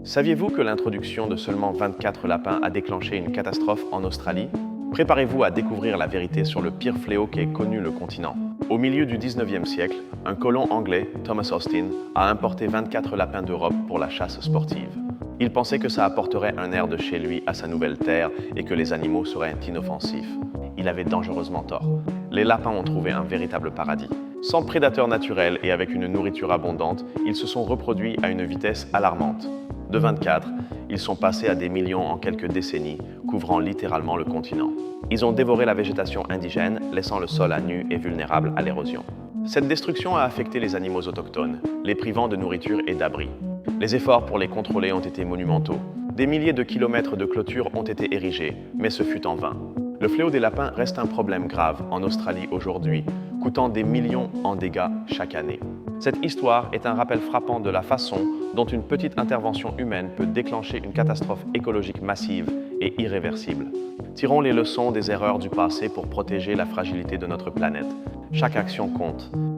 Saviez-vous que l'introduction de seulement 24 lapins a déclenché une catastrophe en Australie? Préparez-vous à découvrir la vérité sur le pire fléau qu'ait connu le continent. Au milieu du 19e siècle, un colon anglais, Thomas Austin, a importé 24 lapins d'Europe pour la chasse sportive. Il pensait que ça apporterait un air de chez lui à sa nouvelle terre et que les animaux seraient inoffensifs. Il avait dangereusement tort. Les lapins ont trouvé un véritable paradis. Sans prédateurs naturels et avec une nourriture abondante, ils se sont reproduits à une vitesse alarmante. De 24, ils sont passés à des millions en quelques décennies, couvrant littéralement le continent. Ils ont dévoré la végétation indigène, laissant le sol à nu et vulnérable à l'érosion. Cette destruction a affecté les animaux autochtones, les privant de nourriture et d'abri. Les efforts pour les contrôler ont été monumentaux. Des milliers de kilomètres de clôtures ont été érigés, mais ce fut en vain. Le fléau des lapins reste un problème grave en Australie aujourd'hui, coûtant des millions en dégâts chaque année. Cette histoire est un rappel frappant de la façon dont une petite intervention humaine peut déclencher une catastrophe écologique massive et irréversible. Tirons les leçons des erreurs du passé pour protéger la fragilité de notre planète. Chaque action compte.